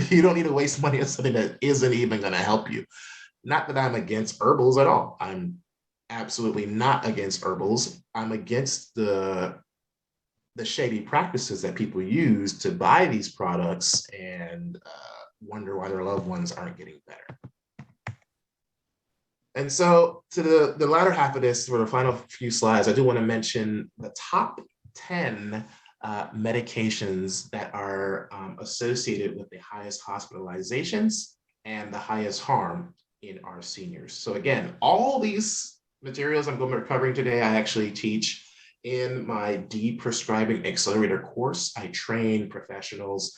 you don't need to waste money on something that isn't even going to help you. Not that I'm against herbals at all. I'm absolutely not against herbals. I'm against the shady practices that people use to buy these products and wonder why their loved ones aren't getting better. And so to the latter half of this, for the final few slides, I do want to mention the top 10 medications that are associated with the highest hospitalizations and the highest harm in our seniors. So again, all these materials I'm going to be covering today, I actually teach in my Deprescribing Accelerator course. I train professionals,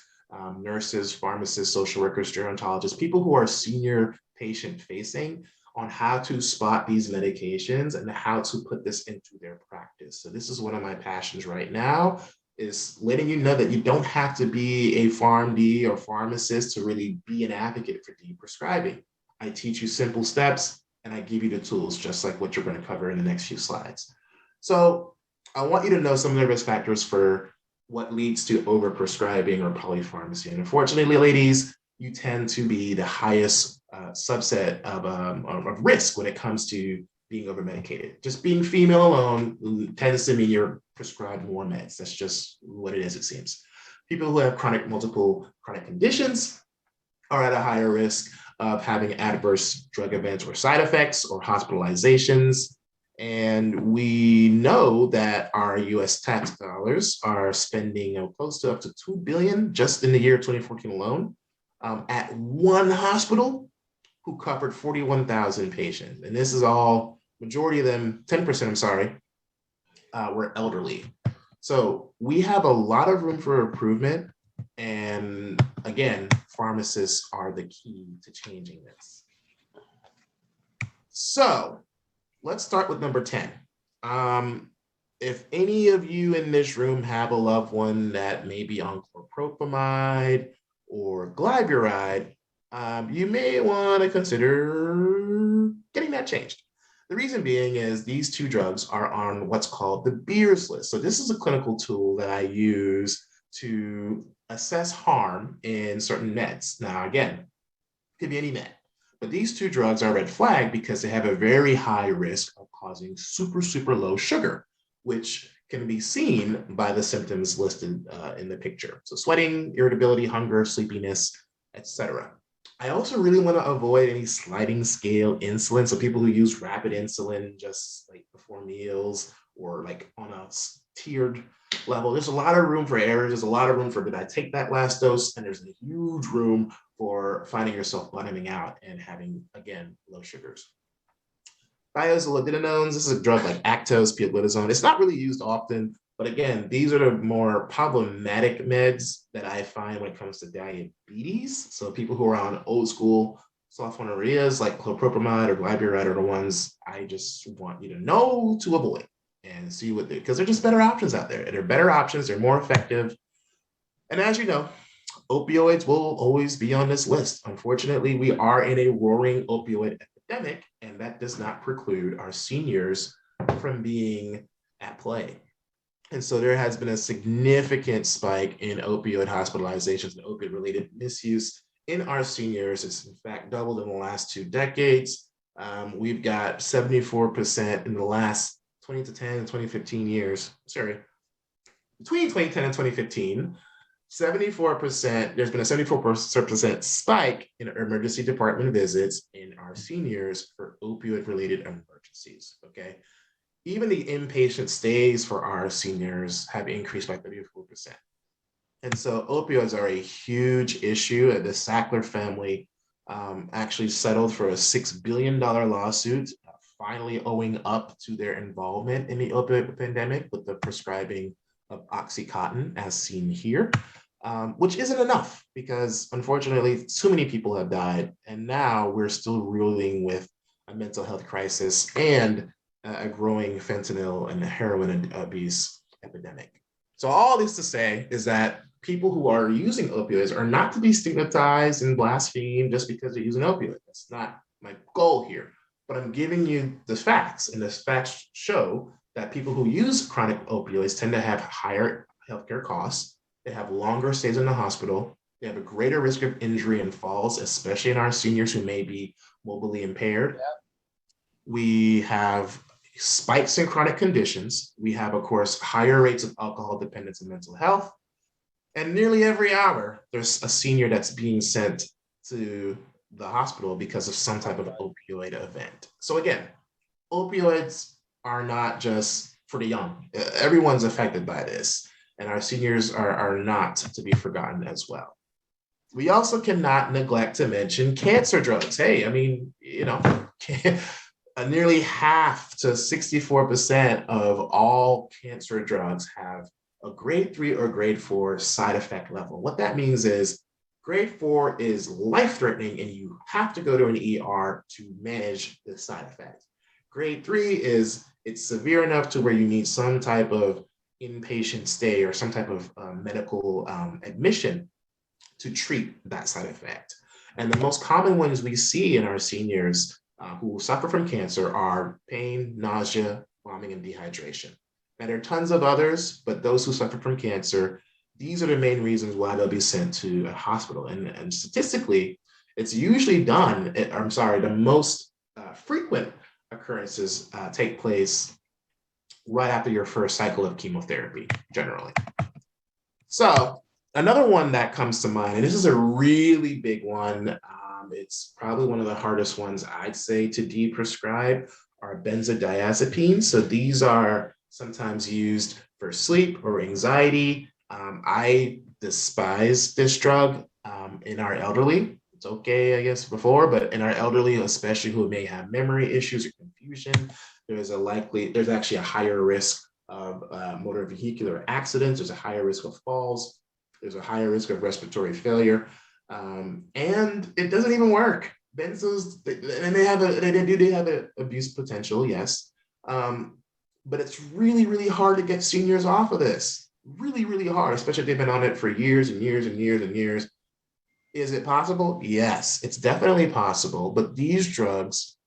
nurses, pharmacists, social workers, gerontologists, people who are senior patient facing, on how to spot these medications and how to put this into their practice. So this is one of my passions right now, is letting you know that you don't have to be a PharmD or pharmacist to really be an advocate for deprescribing. I teach you simple steps and I give you the tools, just like what you're going to cover in the next few slides. So I want you to know some of the risk factors for what leads to overprescribing or polypharmacy. And unfortunately, ladies, you tend to be the highest subset of risk when it comes to being overmedicated. Just being female alone tends to mean you're prescribed more meds. That's just what it is, it seems. People who have multiple chronic conditions are at a higher risk of having adverse drug events or side effects or hospitalizations. And we know that our US tax dollars are spending close to up to $2 billion just in the year 2014 alone at one hospital who covered 41,000 patients. And this is all, majority of them, 10%, I'm sorry, were elderly. So we have a lot of room for improvement. And again, pharmacists are the key to changing this. So let's start with number 10. If any of you in this room have a loved one that may be on chlorpropamide or glyburide, you may want to consider getting that changed. The reason being is these two drugs are on what's called the Beers list. So this is a clinical tool that I use to assess harm in certain meds. Now, again, it could be any med, but these two drugs are red flag because they have a very high risk of causing super, super low sugar, which can be seen by the symptoms listed in the picture. So sweating, irritability, hunger, sleepiness, etc. I also really want to avoid any sliding scale insulin. So people who use rapid insulin just like before meals or like on a tiered level, there's a lot of room for errors. There's a lot of room for, did I take that last dose? And there's a huge room for finding yourself bottoming out and having, again, low sugars. Thiazolidinones, this is a drug like Actos, pioglitazone. It's not really used often, but again, these are the more problematic meds that I find when it comes to diabetes. So people who are on old school sulfonylureas like chlorpropamide or glyburide are the ones I just want you to know to avoid and see what they, because they're just better options out there. And they're better options, they're more effective. And as you know, opioids will always be on this list. Unfortunately, we are in a roaring opioid epidemic, and that does not preclude our seniors from being at play. And so there has been a significant spike in opioid hospitalizations and opioid-related misuse in our seniors. It's in fact doubled in the last 2 decades. We've got 74% in the last 2010 and 2015 years. Sorry, between 2010 and 2015, 74%, there's been a 74% spike in emergency department visits in our seniors for opioid-related emergencies, okay? Even the inpatient stays for our seniors have increased by 34%. And so opioids are a huge issue. And the Sackler family actually settled for a $6 billion lawsuit, finally owing up to their involvement in the opioid pandemic with the prescribing of Oxycontin, as seen here, which isn't enough because unfortunately, too many people have died. And now we're still reeling with a mental health crisis and a growing fentanyl and heroin abuse epidemic. So all this to say is that people who are using opioids are not to be stigmatized and blasphemed just because they're using opioids. That's not my goal here, but I'm giving you the facts, and the facts show that people who use chronic opioids tend to have higher healthcare costs. They have longer stays in the hospital. They have a greater risk of injury and falls, especially in our seniors who may be mobilely impaired. Yeah. We have spikes in chronic conditions. We have, of course, higher rates of alcohol dependence and mental health. And nearly every hour, there's a senior that's being sent to the hospital because of some type of opioid event. So again, opioids are not just for the young. Everyone's affected by this. And our seniors are not to be forgotten as well. We also cannot neglect to mention cancer drugs. Hey, I mean, you know, nearly half to 64% of all cancer drugs have a grade 3 or grade 4 side effect level. What that means is grade 4 is life-threatening and you have to go to an ER to manage the side effect. Grade 3 is it's severe enough to where you need some type of inpatient stay or some type of medical admission to treat that side effect. And the most common ones we see in our seniors who suffer from cancer are pain, nausea, vomiting, and dehydration. Now, there are tons of others, but those who suffer from cancer, these are the main reasons why they'll be sent to a hospital. And statistically, it's usually done, the most frequent occurrences take place right after your first cycle of chemotherapy, generally. So another one that comes to mind, and this is a really big one, it's probably one of the hardest ones I'd say to deprescribe, are benzodiazepines. So these are sometimes used for sleep or anxiety. I despise this drug in our elderly. It's okay, I guess, before, but in our elderly, especially who may have memory issues or confusion, there's actually a higher risk of motor vehicular accidents. There's a higher risk of falls. There's a higher risk of respiratory failure. And it doesn't even work. Benzos, and they have an abuse potential, yes. But it's really, really hard to get seniors off of this. Really, really hard, especially if they've been on it for years and years and years and years. Is it possible? Yes, it's definitely possible. But these drugs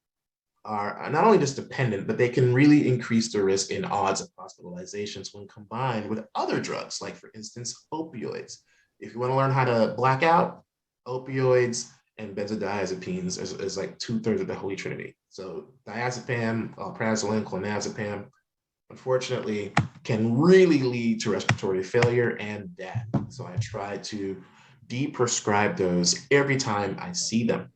are not only just dependent, but they can really increase the risk and odds of hospitalizations when combined with other drugs, like, for instance, opioids. If you want to learn how to black out, opioids and benzodiazepines is like 2/3 of the holy trinity. So diazepam, alprazolam, clonazepam, unfortunately, can really lead to respiratory failure and death. So I try to deprescribe those every time I see them.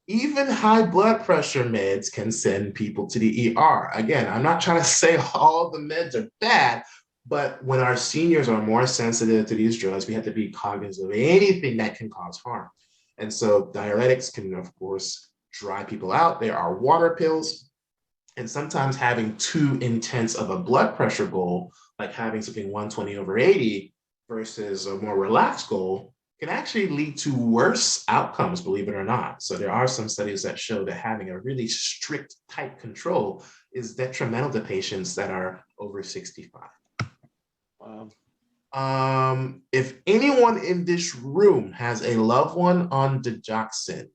Even high blood pressure meds can send people to the ER. Again, I'm not trying to say all the meds are bad, but when our seniors are more sensitive to these drugs, we have to be cognizant of anything that can cause harm. And so diuretics can, of course, dry people out. There are water pills. And sometimes having too intense of a blood pressure goal, like having something 120/80 versus a more relaxed goal, can actually lead to worse outcomes, believe it or not. So there are some studies that show that having a really strict, tight control is detrimental to patients that are over 65. If anyone in this room has a loved one on digoxin,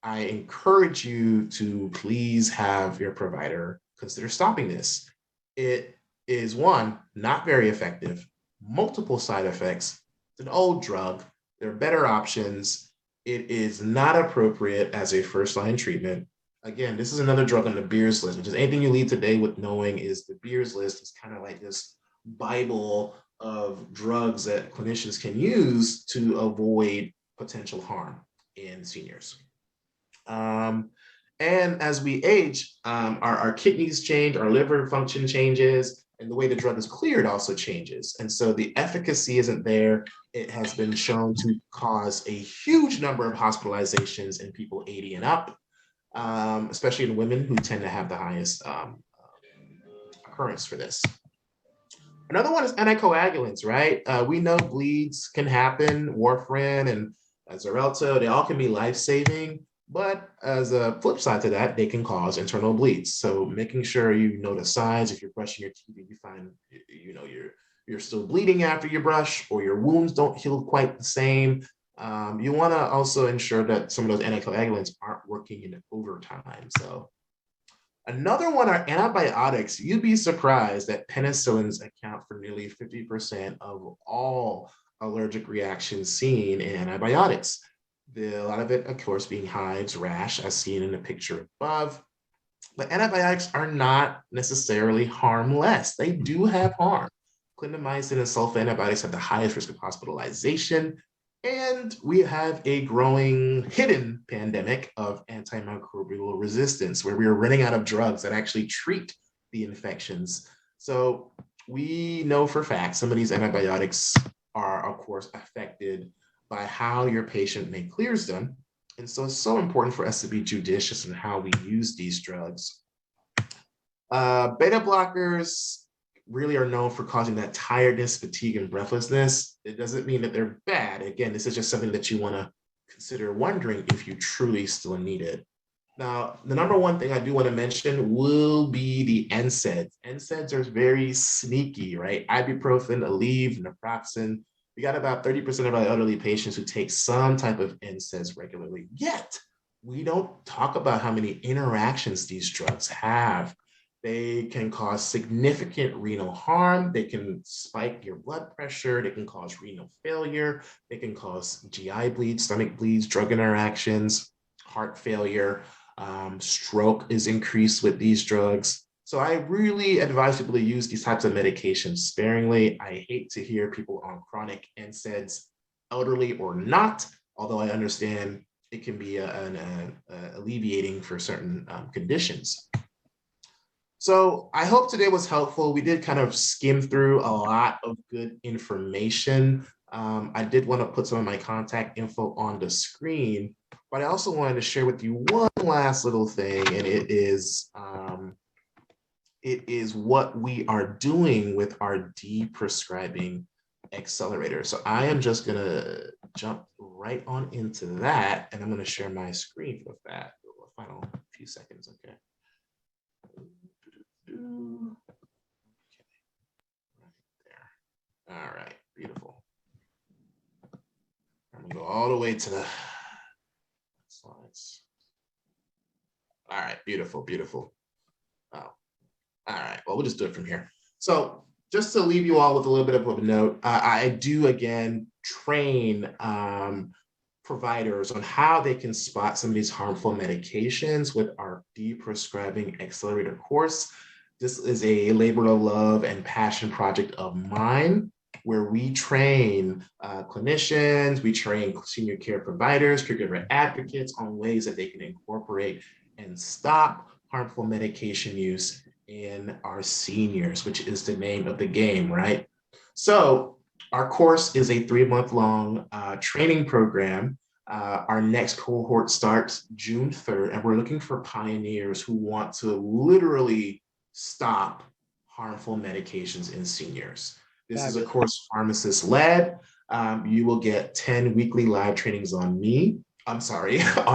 I encourage you to please have your provider consider stopping this. It is, one, not very effective, multiple side effects. It's an old drug. There are better options. It is not appropriate as a first-line treatment. Again, this is another drug on the Beers list, which is anything you leave today with knowing is the Beers list is kind of like this Bible of drugs that clinicians can use to avoid potential harm in seniors. And as we age, our kidneys change, our liver function changes, and the way the drug is cleared also changes. And so the efficacy isn't there. It has been shown to cause a huge number of hospitalizations in people 80 and up, especially in women who tend to have the highest occurrence for this. Another one is anticoagulants, right? We know bleeds can happen, warfarin and Xarelto, they all can be life-saving, but as a flip side to that, they can cause internal bleeds. So making sure you know the signs, if you're brushing your teeth and you find, you're still bleeding after you brush, or your wounds don't heal quite the same, you want to also ensure that some of those anticoagulants aren't working in overtime. So another one are antibiotics. You'd be surprised that penicillins account for nearly 50% of all allergic reactions seen in antibiotics. A lot of it, of course, being hives, rash, as seen in the picture above. But antibiotics are not necessarily harmless. They do have harm. Clindamycin and sulfa antibiotics have the highest risk of hospitalization. And we have a growing hidden pandemic of antimicrobial resistance, where we are running out of drugs that actually treat the infections. So we know for a fact some of these antibiotics are, of course, affected by how your patient may clears them. And so it's so important for us to be judicious in how we use these drugs. Beta blockers really are known for causing that tiredness, fatigue, and breathlessness. It doesn't mean that they're bad. Again, this is just something that you want to consider wondering if you truly still need it. Now, the number one thing I do want to mention will be the NSAIDs. NSAIDs are very sneaky, right? Ibuprofen, Aleve, naproxen. We got about 30% of our elderly patients who take some type of NSAIDs regularly. Yet, we don't talk about how many interactions these drugs have. They can cause significant renal harm. They can spike your blood pressure. They can cause renal failure. They can cause GI bleeds, stomach bleeds, drug interactions, heart failure. Stroke is increased with these drugs. So I really advise people to use these types of medications sparingly. I hate to hear people on chronic NSAIDs, elderly or not, although I understand it can be alleviating for certain conditions. So I hope today was helpful. We did kind of skim through a lot of good information. I did want to put some of my contact info on the screen, but I also wanted to share with you one last little thing, and it is what we are doing with our Deprescribing Accelerator. So I am just going to jump right on into that, and I'm going to share my screen with that. Final few seconds, okay. Okay, right there. All right, beautiful. I'm gonna go all the way to the slides. All right, beautiful, beautiful. Oh, all right, well, we'll just do it from here. So just to leave you all with a little bit of a note, I do again train providers on how they can spot some of these harmful medications with our Deprescribing Accelerator course. This is a labor of love and passion project of mine, where we train clinicians, we train senior care providers, caregiver advocates on ways that they can incorporate and stop harmful medication use in our seniors, which is the name of the game, right? So our course is a 3-month-long training program. Our next cohort starts June 3rd, and we're looking for pioneers who want to literally stop harmful medications in seniors. This is a course pharmacist-led. You will get 10 weekly live trainings on on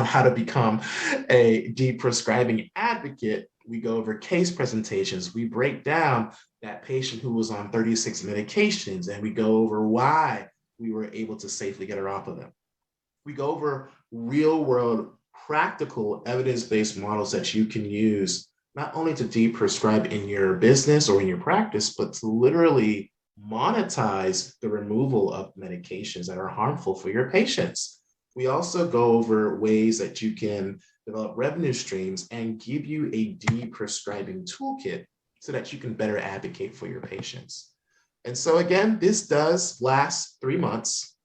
how to become a Deprescribing advocate. We go over case presentations. We break down that patient who was on 36 medications, and we go over why we were able to safely get her off of them. We go over real-world, practical, evidence-based models that you can use not only to deprescribe in your business or in your practice, but to literally monetize the removal of medications that are harmful for your patients. We also go over ways that you can develop revenue streams and give you a deprescribing toolkit so that you can better advocate for your patients. And so again, this does last 3 months.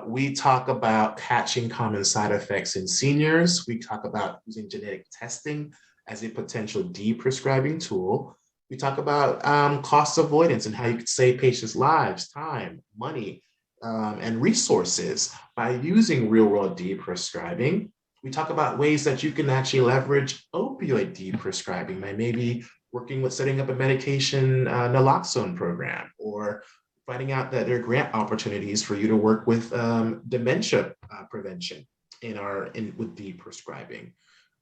We talk about catching common side effects in seniors. We talk about using genetic testing as a potential deprescribing tool. We talk about cost avoidance and how you could save patients' lives, time, money, and resources by using real-world deprescribing. We talk about ways that you can actually leverage opioid deprescribing by maybe working with setting up a medication naloxone program, or finding out that there are grant opportunities for you to work with dementia prevention with deprescribing.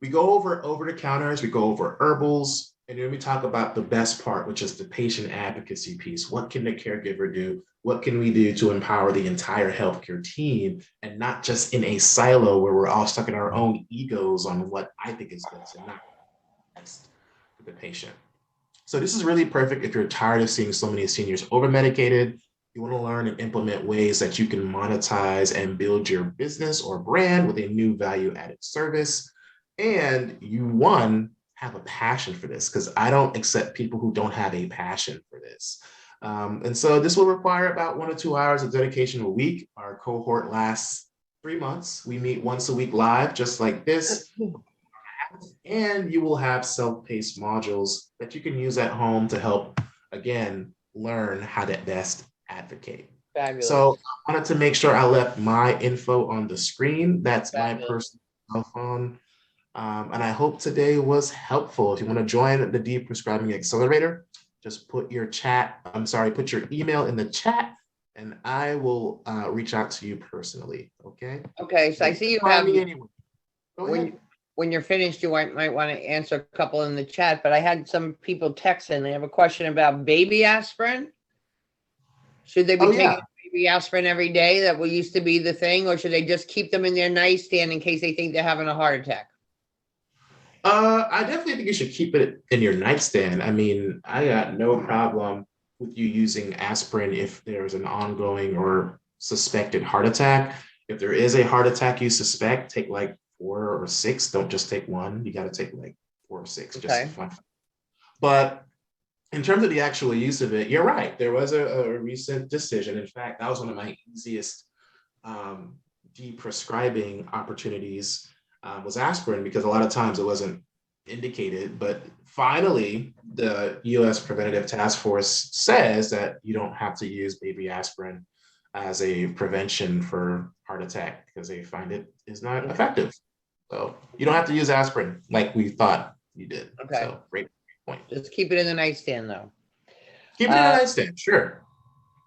We go over over-the-counters, we go over herbals, and then we talk about the best part, which is the patient advocacy piece. What can the caregiver do? What can we do to empower the entire healthcare team, and not just in a silo where we're all stuck in our own egos on what I think is best and not best for the patient. So this is really perfect if you're tired of seeing so many seniors over-medicated. You want to learn and implement ways that you can monetize and build your business or brand with a new value-added service. And you, have a passion for this, because I don't accept people who don't have a passion for this. And so this will require about 1 or 2 hours of dedication a week. Our cohort lasts 3 months. We meet once a week live, just like this. And you will have self-paced modules that you can use at home to help, again, learn how to best advocate. Fabulous. So I wanted to make sure I left my info on the screen. That's Fabulous. My personal cell phone. And I hope today was helpful. If you want to join the Deprescribing Accelerator, just put your email in the chat, and I will reach out to you personally. Okay. Okay. So I see you have. Anyway. Go ahead. When you're finished, you might want to answer a couple in the chat. But I had some people text in. They have a question about baby aspirin. Should they be taking baby aspirin every day? That used to be the thing, or should they just keep them in their nightstand in case they think they're having a heart attack? I definitely think you should keep it in your nightstand. I mean, I got no problem with you using aspirin if there's an ongoing or suspected heart attack. If there is a heart attack you suspect, take like 4 or 6. Don't just take one. You got to take like 4 or 6. Okay. Just fun. But in terms of the actual use of it, you're right. There was a recent decision. In fact, that was one of my easiest deprescribing opportunities was aspirin, because a lot of times it wasn't indicated. But finally, the U.S. Preventative Task Force says that you don't have to use baby aspirin as a prevention for heart attack because they find it is not effective. So you don't have to use aspirin like we thought you did. Okay. So great point. Just keep it in the nightstand, though. Keep it in the nightstand, sure.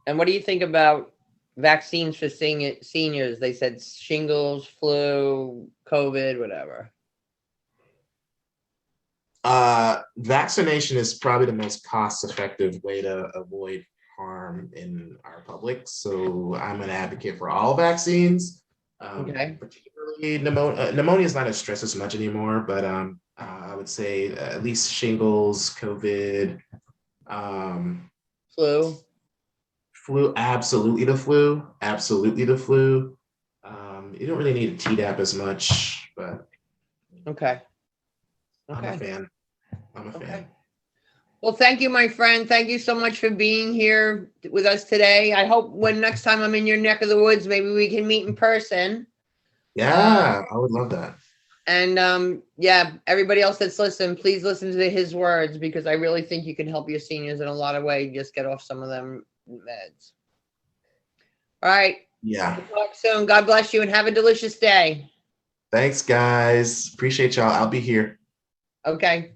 And what do you think about vaccines for seniors? They said shingles, flu, COVID, whatever. Vaccination is probably the most cost-effective way to avoid harm in our public. So I'm an advocate for all vaccines. Okay. Particularly pneumonia. Pneumonia is not as stressed as much anymore, but I would say at least shingles, COVID, flu, absolutely the flu. You don't really need a Tdap as much, but Okay. I'm a fan. Okay. Well, thank you, my friend. Thank you so much for being here with us today. I hope when next time I'm in your neck of the woods, maybe we can meet in person. Yeah, I would love that. And yeah, everybody else that's listening, please listen to his words, because I really think you can help your seniors in a lot of ways. Just get off some of them meds. All right. Yeah. We'll talk soon. God bless you and have a delicious day. Thanks, guys. Appreciate y'all. I'll be here. Okay.